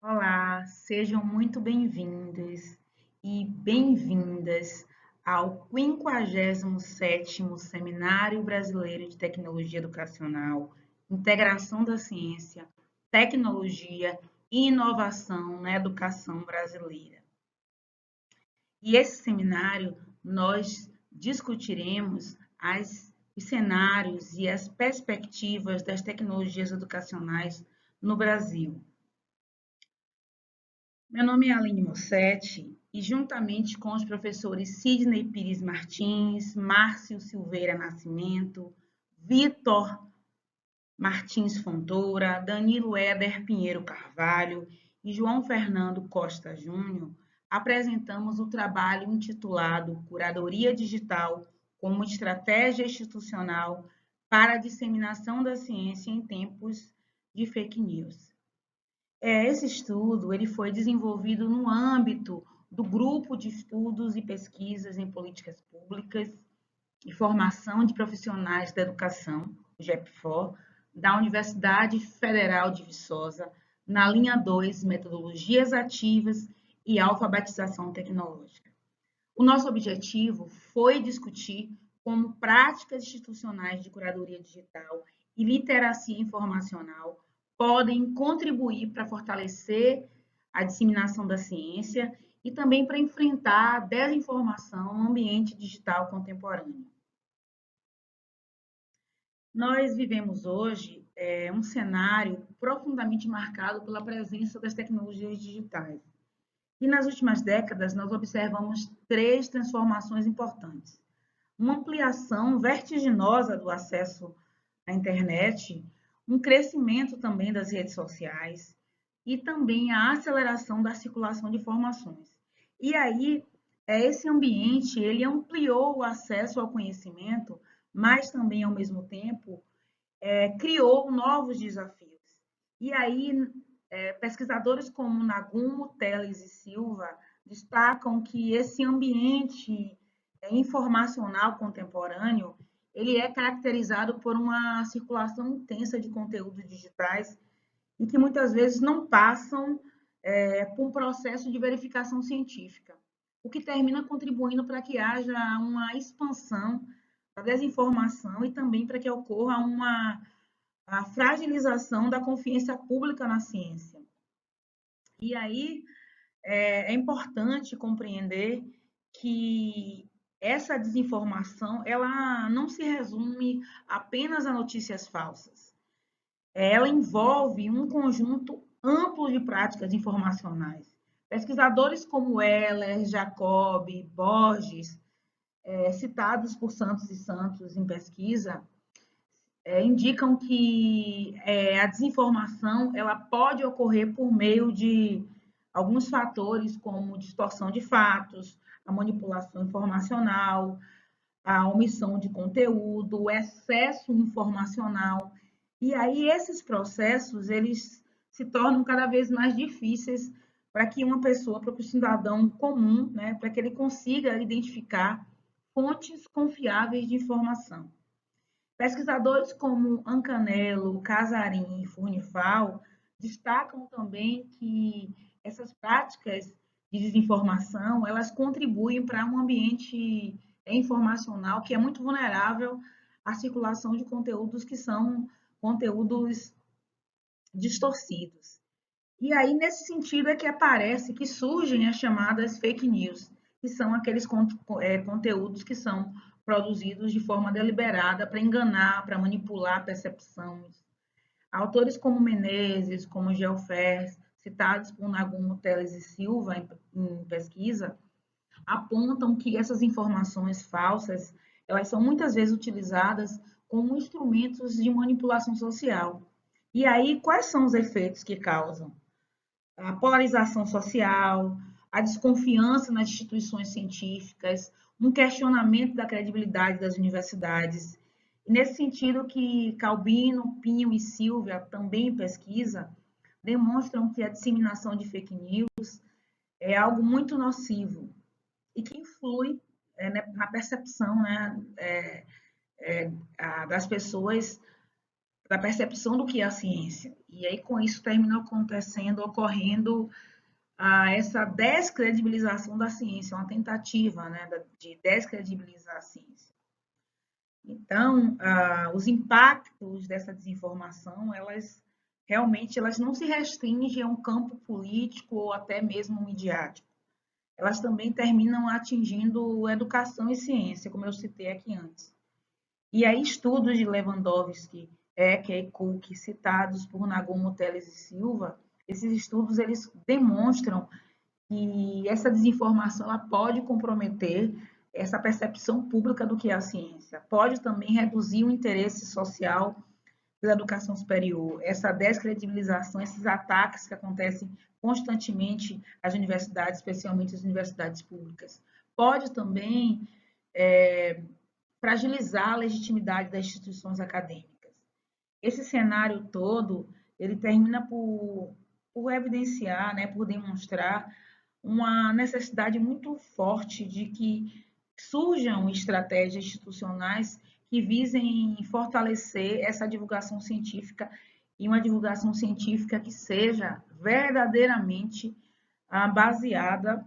Olá, sejam muito bem-vindos e bem-vindas ao 57º Seminário Brasileiro de Tecnologia Educacional, Integração da Ciência, Tecnologia e Inovação na Educação Brasileira. E esse seminário nós discutiremos os cenários e as perspectivas das tecnologias educacionais no Brasil. Meu nome é Aline Mossetti e, juntamente com os professores Sidney Pires Martins, Márcio Silveira Nascimento, Vitor Martins Fontoura, Danilo Éder Pinheiro Carvalho e João Fernando Costa Júnior, apresentamos o trabalho intitulado Curadoria Digital como Estratégia Institucional para a Disseminação da Ciência em Tempos de Fake News. Esse estudo ele foi desenvolvido no âmbito do Grupo de Estudos e Pesquisas em Políticas Públicas e Formação de Profissionais da Educação, o GEPFOR, da Universidade Federal de Viçosa, na linha 2, Metodologias Ativas e Alfabetização Tecnológica. O nosso objetivo foi discutir como práticas institucionais de curadoria digital e literacia informacional podem contribuir para fortalecer a disseminação da ciência e também para enfrentar a desinformação no ambiente digital contemporâneo. Nós vivemos hoje um cenário profundamente marcado pela presença das tecnologias digitais. E nas últimas décadas, nós observamos três transformações importantes. Uma ampliação vertiginosa do acesso à internet, um crescimento também das redes sociais e também a aceleração da circulação de informações. E aí, esse ambiente, ele ampliou o acesso ao conhecimento, mas também, ao mesmo tempo, criou novos desafios. E aí, pesquisadores como Nagumo, Teles e Silva destacam que esse ambiente informacional contemporâneo ele é caracterizado por uma circulação intensa de conteúdos digitais e que muitas vezes não passam por um processo de verificação científica, o que termina contribuindo para que haja uma expansão da desinformação e também para que ocorra a fragilização da confiança pública na ciência. E aí é importante compreender que essa desinformação ela não se resume apenas a notícias falsas. Ela envolve um conjunto amplo de práticas informacionais. Pesquisadores como Heller, Jacob, Borges, citados por Santos e Santos em pesquisa, indicam que a desinformação ela pode ocorrer por meio de alguns fatores, como distorção de fatos, a manipulação informacional, a omissão de conteúdo, o excesso informacional. E aí esses processos, eles se tornam cada vez mais difíceis para que uma pessoa, para o cidadão comum, né, para que ele consiga identificar fontes confiáveis de informação. Pesquisadores como Ancanello, Casarim e Furnifal destacam também que essas práticas de desinformação, elas contribuem para um ambiente informacional que é muito vulnerável à circulação de conteúdos que são conteúdos distorcidos. E aí, nesse sentido, é que aparece, que surgem as chamadas fake news, que são aqueles conteúdos que são produzidos de forma deliberada para enganar, para manipular percepções. Autores como Menezes, como Geofers, citados por Nagumo, Teles e Silva em pesquisa, apontam que essas informações falsas, elas são muitas vezes utilizadas como instrumentos de manipulação social. E aí, quais são os efeitos que causam? A polarização social, a desconfiança nas instituições científicas, um questionamento da credibilidade das universidades. E nesse sentido que Calbino, Pinho e Silvia, também em pesquisa, demonstram que a disseminação de fake news é algo muito nocivo e que influi na percepção, né, das pessoas da percepção do que é a ciência. E aí, com isso, termina ocorrendo essa descredibilização da ciência, uma tentativa, né, de descredibilizar a ciência. Então, os impactos dessa desinformação, elas não se restringem a um campo político ou até mesmo midiático. Elas também terminam atingindo educação e ciência, como eu citei aqui antes. E aí, estudos de Lewandowski, Ecker e Cook, citados por Nagomo Teles e Silva, esses estudos eles demonstram que essa desinformação ela pode comprometer essa percepção pública do que é a ciência, pode também reduzir o interesse social pela educação superior, essa descredibilização, esses ataques que acontecem constantemente às universidades, especialmente as universidades públicas. Pode também fragilizar a legitimidade das instituições acadêmicas. Esse cenário todo, ele termina por evidenciar, né, por demonstrar uma necessidade muito forte de que surjam estratégias institucionais que visem fortalecer essa divulgação científica e uma divulgação científica que seja verdadeiramente baseada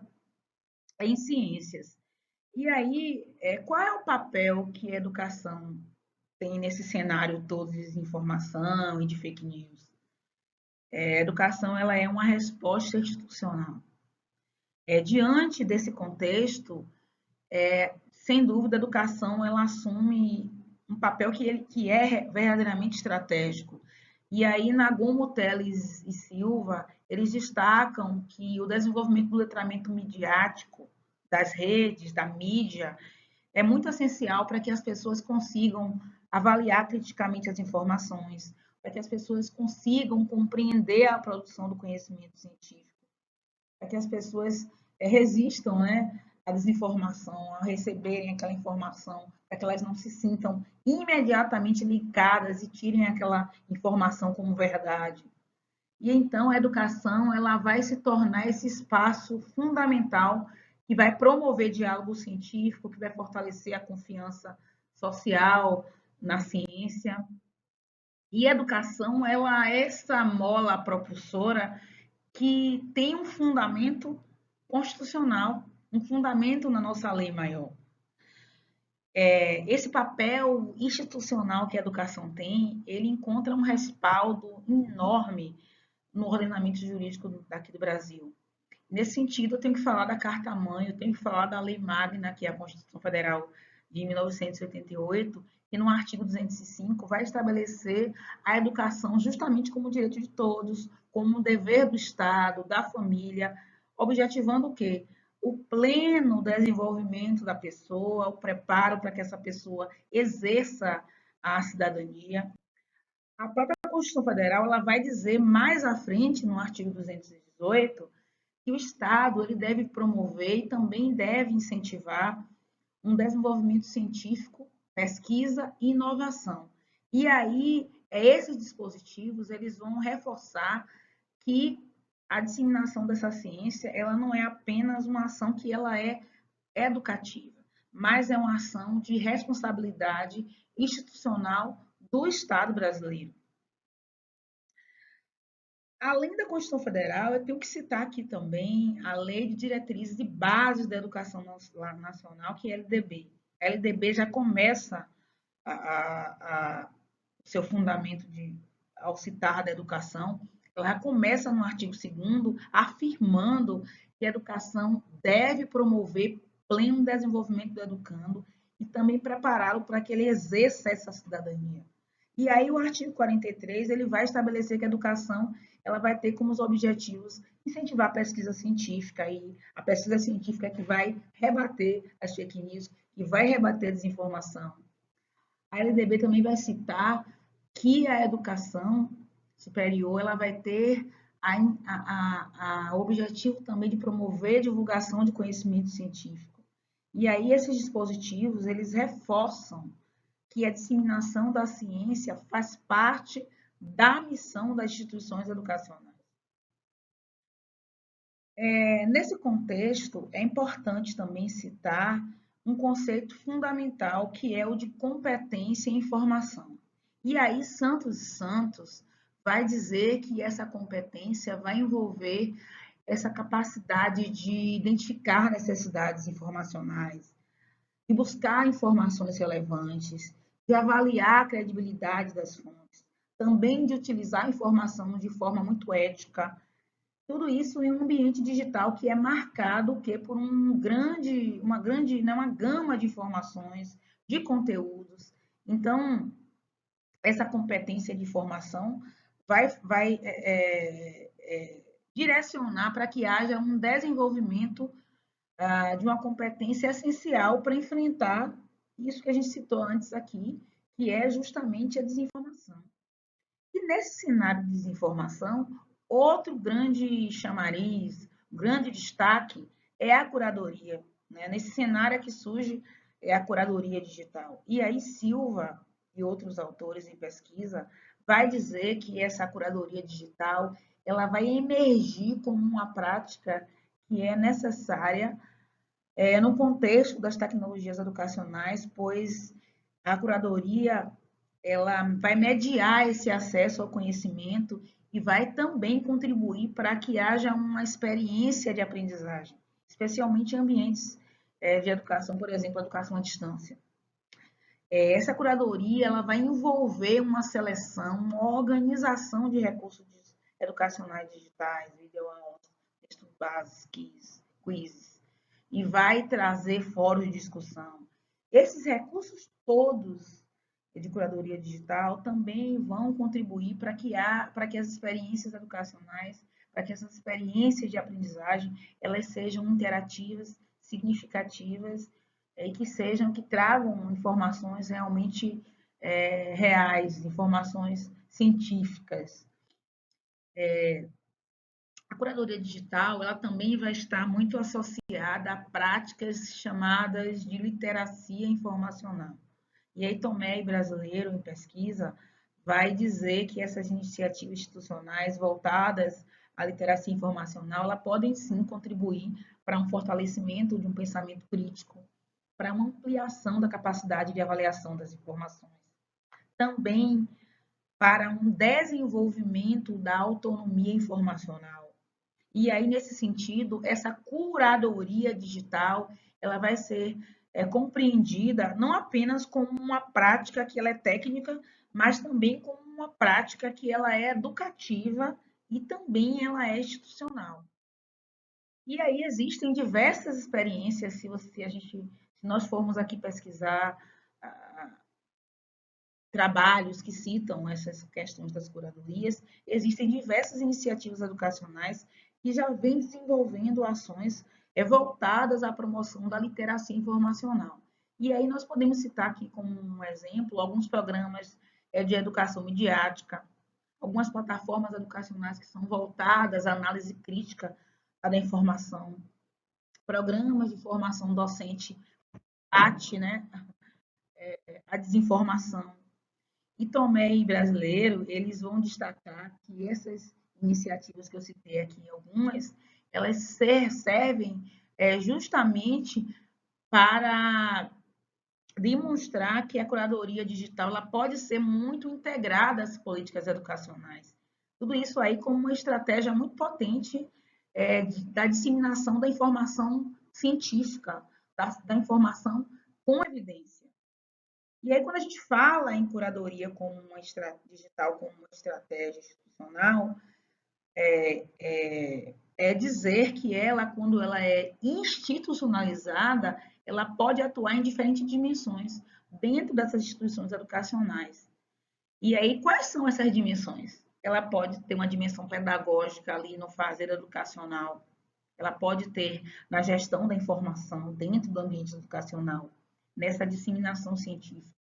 em ciências. E aí, qual é o papel que a educação tem nesse cenário todo de desinformação e de fake news? A educação ela é uma resposta institucional. Diante desse contexto, sem dúvida, a educação ela assume um papel que é verdadeiramente estratégico. E aí, Nagomo, Teles e Silva, eles destacam que o desenvolvimento do letramento midiático, das redes, da mídia, é muito essencial para que as pessoas consigam avaliar criticamente as informações, para que as pessoas consigam compreender a produção do conhecimento científico, para que as pessoas resistam, né, à desinformação, a receberem aquela informação, para que elas não se sintam imediatamente ligadas e tirem aquela informação como verdade. E então a educação ela vai se tornar esse espaço fundamental que vai promover diálogo científico, que vai fortalecer a confiança social na ciência. E a educação ela é essa mola propulsora que tem um fundamento constitucional, um fundamento na nossa lei maior. Esse papel institucional que a educação tem, ele encontra um respaldo enorme no ordenamento jurídico daqui do Brasil. Nesse sentido, eu tenho que falar da Carta-Mãe, eu tenho que falar da Lei Magna, que é a Constituição Federal de 1988, que no artigo 205 vai estabelecer a educação justamente como direito de todos, como um dever do Estado, da família, objetivando o quê? O pleno desenvolvimento da pessoa, o preparo para que essa pessoa exerça a cidadania. A própria Constituição Federal ela vai dizer mais à frente, no artigo 218, que o Estado ele deve promover e também deve incentivar um desenvolvimento científico, pesquisa e inovação. E aí, esses dispositivos eles vão reforçar que a disseminação dessa ciência ela não é apenas uma ação que ela é educativa, mas é uma ação de responsabilidade institucional do Estado brasileiro. Além da Constituição Federal, eu tenho que citar aqui também a Lei de Diretrizes e Bases da Educação Nacional, que é a LDB. A LDB já começa o seu fundamento ao citar da educação, ela já começa no artigo 2º afirmando que a educação deve promover pleno desenvolvimento do educando e também prepará-lo para que ele exerça essa cidadania. E aí o artigo 43 ele vai estabelecer que a educação ela vai ter como os objetivos incentivar a pesquisa científica e a pesquisa científica que vai rebater as fake news, que vai rebater a desinformação. A LDB também vai citar que a educação superior ela vai ter o objetivo também de promover a divulgação de conhecimento científico. E aí esses dispositivos eles reforçam que a disseminação da ciência faz parte da missão das instituições educacionais. Nesse contexto, é importante também citar um conceito fundamental que é o de competência em informação. E aí, Santos vai dizer que essa competência vai envolver essa capacidade de identificar necessidades informacionais, de buscar informações relevantes, de avaliar a credibilidade das fontes, também de utilizar a informação de forma muito ética. Tudo isso em um ambiente digital que é marcado por uma gama de informações, de conteúdos. Então, essa competência de formação vai direcionar para que haja um desenvolvimento de uma competência essencial para enfrentar isso que a gente citou antes aqui, que é justamente a desinformação. E nesse cenário de desinformação, outro grande chamariz, grande destaque é a curadoria. Né? Nesse cenário é que surge a curadoria digital. E aí Silva e outros autores em pesquisa vai dizer que essa curadoria digital ela vai emergir como uma prática que é necessária no contexto das tecnologias educacionais, pois a curadoria ela vai mediar esse acesso ao conhecimento e vai também contribuir para que haja uma experiência de aprendizagem, especialmente em ambientes de educação, por exemplo, educação à distância. Essa curadoria ela vai envolver uma seleção, uma organização de recursos educacionais digitais, videoaulas, textos básicos, quizzes, e vai trazer fóruns de discussão. Esses recursos todos de curadoria digital também vão contribuir para que as experiências educacionais, para que essas experiências de aprendizagem, elas sejam interativas, significativas e que tragam informações realmente reais, informações científicas. A curadoria digital, ela também vai estar muito associada a práticas chamadas de literacia informacional. E aí Tomé, brasileiro, em pesquisa, vai dizer que essas iniciativas institucionais voltadas à literacia informacional, ela podem sim contribuir para um fortalecimento de um pensamento crítico, para uma ampliação da capacidade de avaliação das informações. Também para um desenvolvimento da autonomia informacional. E aí, nesse sentido, essa curadoria digital, ela vai ser compreendida não apenas como uma prática que ela é técnica, mas também como uma prática que ela é educativa e também ela é institucional. E aí existem diversas experiências, se nós formos aqui pesquisar trabalhos que citam essas questões das curadorias, existem diversas iniciativas educacionais que já vêm desenvolvendo ações voltadas à promoção da literacia informacional. E aí nós podemos citar aqui como um exemplo alguns programas de educação midiática, algumas plataformas educacionais que são voltadas à análise crítica da informação, programas de formação docente, né, a desinformação. E Tomé e Brasileiro, eles vão destacar que essas iniciativas que eu citei aqui, algumas, elas servem justamente para demonstrar que a curadoria digital ela pode ser muito integrada às políticas educacionais. Tudo isso aí como uma estratégia muito potente da disseminação da informação científica, da informação com evidência. E aí, quando a gente fala em curadoria como uma digital como uma estratégia institucional, é dizer que ela, quando ela é institucionalizada, ela pode atuar em diferentes dimensões dentro dessas instituições educacionais. E aí, quais são essas dimensões? Ela pode ter uma dimensão pedagógica ali no fazer educacional, ela pode ter na gestão da informação dentro do ambiente educacional, nessa disseminação científica.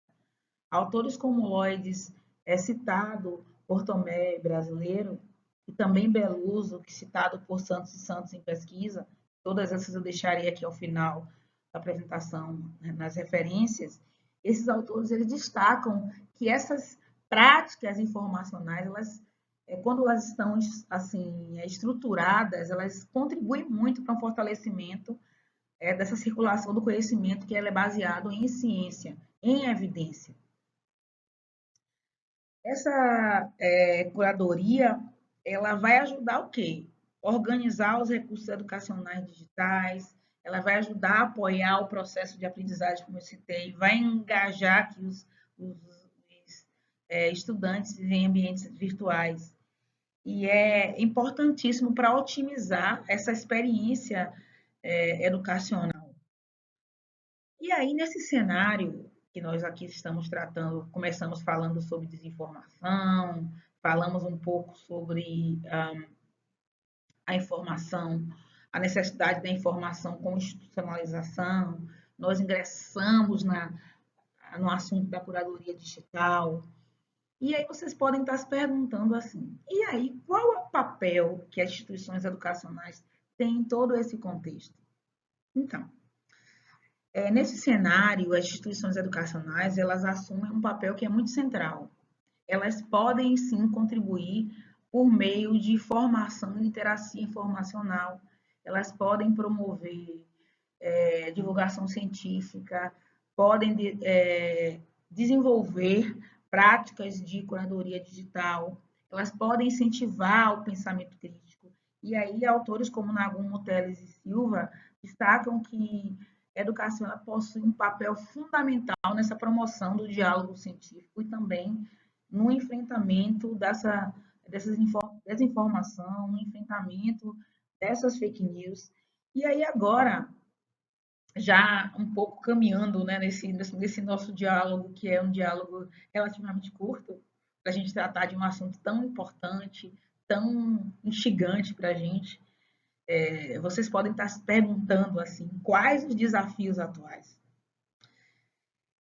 Autores como Lloyds, citado por Tomé, brasileiro, e também Beluso, que citado por Santos e Santos em pesquisa, todas essas eu deixarei aqui ao final da apresentação, né, nas referências, esses autores eles destacam que essas práticas informacionais, quando elas estão assim estruturadas, elas contribuem muito para o fortalecimento dessa circulação do conhecimento que ela é baseado em ciência, em evidência. Essa curadoria, ela vai ajudar o quê? Organizar os recursos educacionais digitais, ela vai ajudar a apoiar o processo de aprendizagem, como eu citei, vai engajar aqui os estudantes em ambientes virtuais. E é importantíssimo para otimizar essa experiência educacional. E aí, nesse cenário que nós aqui estamos tratando, começamos falando sobre desinformação, falamos um pouco sobre a informação, a necessidade da informação com institucionalização, nós ingressamos no assunto da curadoria digital. E aí vocês podem estar se perguntando assim, e aí qual é o papel que as instituições educacionais têm em todo esse contexto? Então, nesse cenário, as instituições educacionais, elas assumem um papel que é muito central. Elas podem, sim, contribuir por meio de formação e literacia informacional. Elas podem promover divulgação científica, podem desenvolver práticas de curadoria digital, elas podem incentivar o pensamento crítico. E aí, autores como Nagumo, Teles e Silva destacam que a educação ela possui um papel fundamental nessa promoção do diálogo científico e também no enfrentamento dessa desinformação, no enfrentamento dessas fake news. E aí agora, já um pouco caminhando, né, nesse nosso diálogo, que é um diálogo relativamente curto, para a gente tratar de um assunto tão importante, tão instigante para a gente, vocês podem estar se perguntando assim, quais os desafios atuais?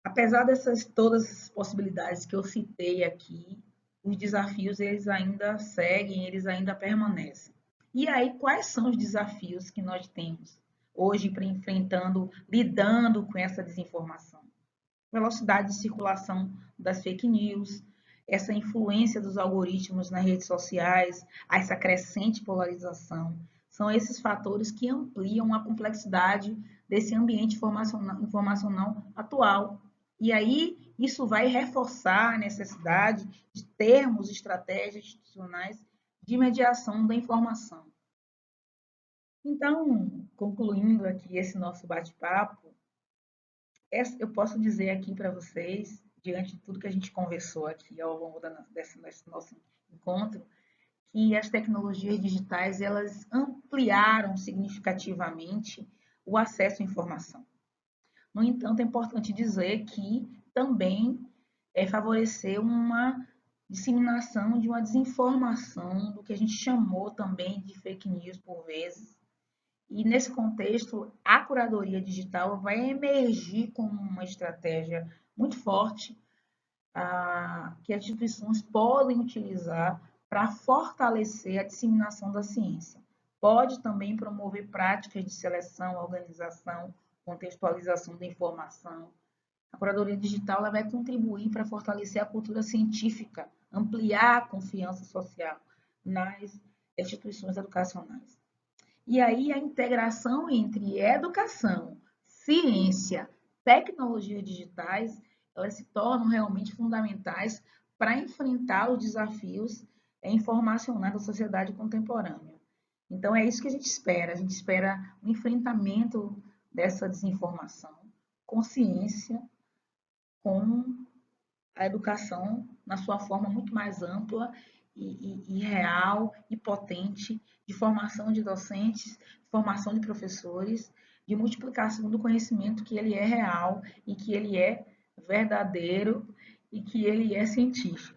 Apesar dessas todas as possibilidades que eu citei aqui, os desafios eles ainda seguem, eles ainda permanecem. E aí, quais são os desafios que nós temos hoje para enfrentando, lidando com essa desinformação? Velocidade de circulação das fake news, essa influência dos algoritmos nas redes sociais, essa crescente polarização, são esses fatores que ampliam a complexidade desse ambiente informacional atual. E aí, isso vai reforçar a necessidade de termos estratégias institucionais de mediação da informação. Então, concluindo aqui esse nosso bate-papo, eu posso dizer aqui para vocês, diante de tudo que a gente conversou aqui ao longo desse nosso encontro, que as tecnologias digitais elas ampliaram significativamente o acesso à informação. No entanto, é importante dizer que também favoreceu uma disseminação de uma desinformação, do que a gente chamou também de fake news por vezes. E nesse contexto, a curadoria digital vai emergir como uma estratégia muito forte que as instituições podem utilizar para fortalecer a disseminação da ciência. Pode também promover práticas de seleção, organização, contextualização da informação. A curadoria digital ela vai contribuir para fortalecer a cultura científica, ampliar a confiança social nas instituições educacionais. E aí a integração entre educação, ciência, tecnologias digitais, elas se tornam realmente fundamentais para enfrentar os desafios informacionais da sociedade contemporânea. Então é isso que a gente espera um enfrentamento dessa desinformação com ciência, com a educação na sua forma muito mais ampla e real e potente de formação de docentes, formação de professores, de multiplicação do conhecimento que ele é real e que ele é verdadeiro e que ele é científico.